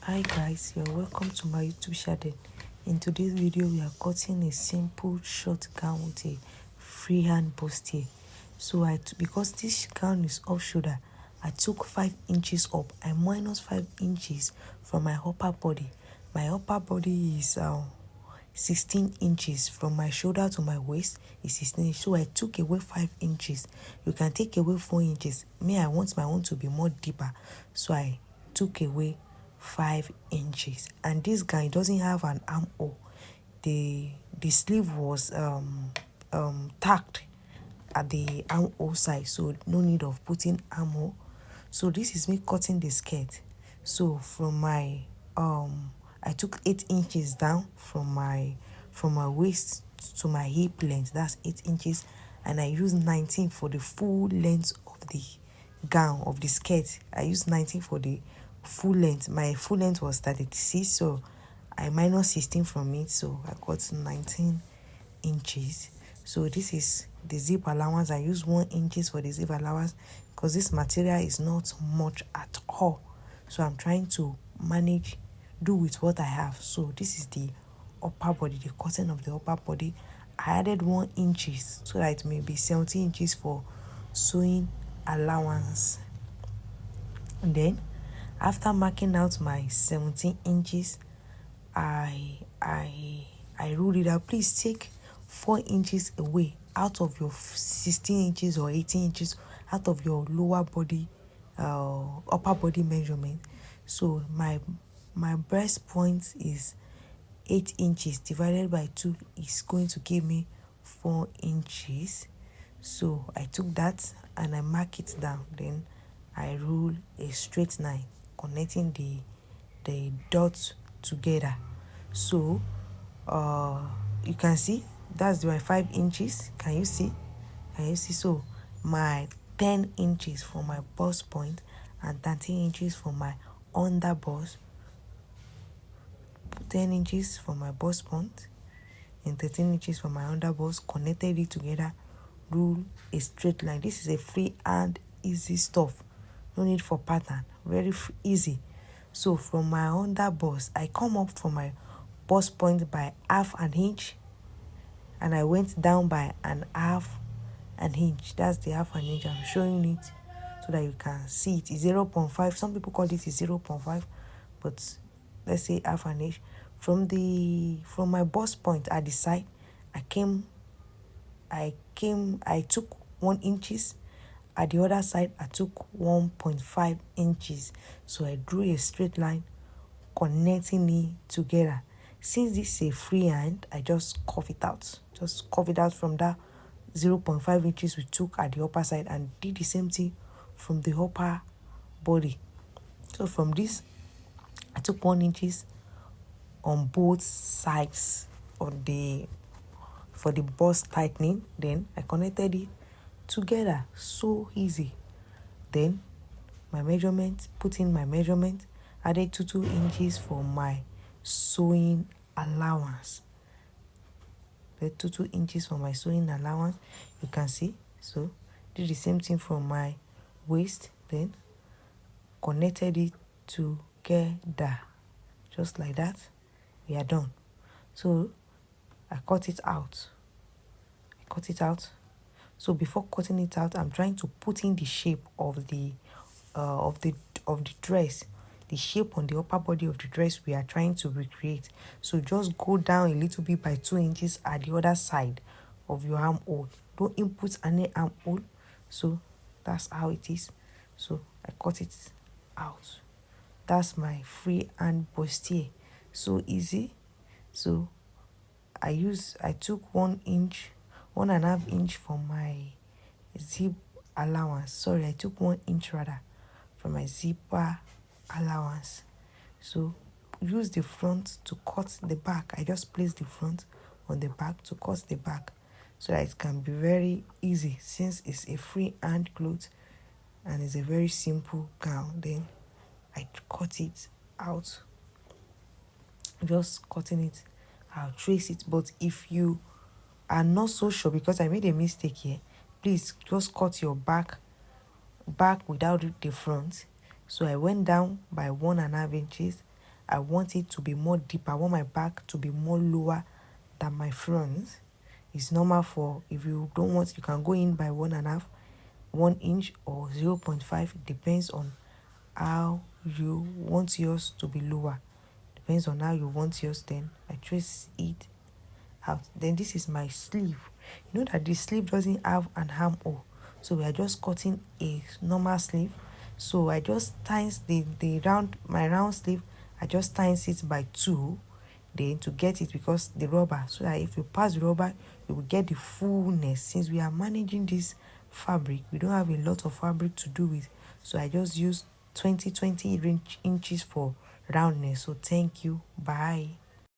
Hi guys, you're welcome to my YouTube channel. In today's video, we are cutting a simple short gown with a freehand bustier. So because this gown is off shoulder, I took 5 inches up. I minus 5 inches from my upper body. My upper body is 16 inches. From my shoulder to my waist is 16 inches. So I took away 5 inches. You can take away 4 inches. Me, I want my own to be more deeper, so I took away 5 inches. And this guy doesn't have an armhole. The sleeve was tacked at the armhole side, so no need of putting armhole. So this is me cutting the skirt. So from my I took 8 inches down from my waist to my hip length. That's 8 inches, and I used 19 for the full length of the gown of the skirt. I used 19 for the full length. My full length was 36, so I minus 16 from it, so I got 19 inches. So this is the zip allowance. I use 1 inches for the zip allowance because this material is not much at all, so I'm trying to do with what I have. So this is the upper body, the cutting of the upper body. I added 1 inches so that it may be 17 inches for sewing allowance. And then after marking out my 17 inches, I ruled it out. Please take 4 inches away out of your 16 inches or 18 inches out of your lower body, upper body measurement. So my breast point is 8 inches divided by 2 is going to give me 4 inches. So I took that and I mark it down. Then I rule a straight line connecting the dots together. So you can see that's my 5 inches. Can you see? So my 10 inches for my bust point and 13 inches for my under bust. 10 inches for my bust point and 13 inches for my under bust. Connected it together, rule a straight line. This is a freehand easy stuff, no need for pattern, very easy. So from my under bust, I come up from my bust point by half an inch, and I went down by an half an inch. That's the half an inch. I'm showing it so that you can see it. It's 0.5. Some people call it 0.5, but let's say half an inch. From my bust point at the side, I took 1 inches. At the other side, I took 1.5 inches. So I drew a straight line connecting it together. Since this is a freehand, I just curve it out. Just curve it out from that 0.5 inches we took at the upper side and did the same thing from the upper body. So from this, I took 1 inches on both sides for the bust tightening. Then I connected it together. So easy. Then put in my measurement, added 2 inches for my sewing allowance. The 2 inches for my sewing allowance, you can see. So did the same thing from my waist, then connected it together, just like that. We are done. So I cut it out. So before cutting it out, I'm trying to put in the shape of the dress, the shape on the upper body of the dress we are trying to recreate. So just go down a little bit by 2 inches at the other side of your armhole. Don't input any armhole. So that's how it is. So I cut it out. That's my freehand bustier. So easy. So I took 1.5 inch for my zip allowance. Sorry, I took 1 inch rather for my zipper allowance. So use the front to cut the back. I just place the front on the back to cut the back so that it can be very easy, since it's a freehand cloth and it's a very simple gown. Then I cut it out. Just cutting it, I'll trace it. But if you are not so sure, because I made a mistake here, please just cut your back without the front. So I went down by 1.5 inches I want it to be more deep. I want my back to be more lower than my front. It's normal for, if you don't want, you can go in by 1.5, 1 inch or 0.5. Depends on how you want yours to be lower. Depends on how you want yours. Then I trace it out. Then this is my sleeve. You know that the sleeve doesn't have an armhole, so we are just cutting a normal sleeve. So I just times the round, my round sleeve, I just times it by 2, then to get it, because the rubber, so that if you pass the rubber you will get the fullness. Since we are managing this fabric, we don't have a lot of fabric to do with, so I just use 20 inches for roundness. So thank you, bye.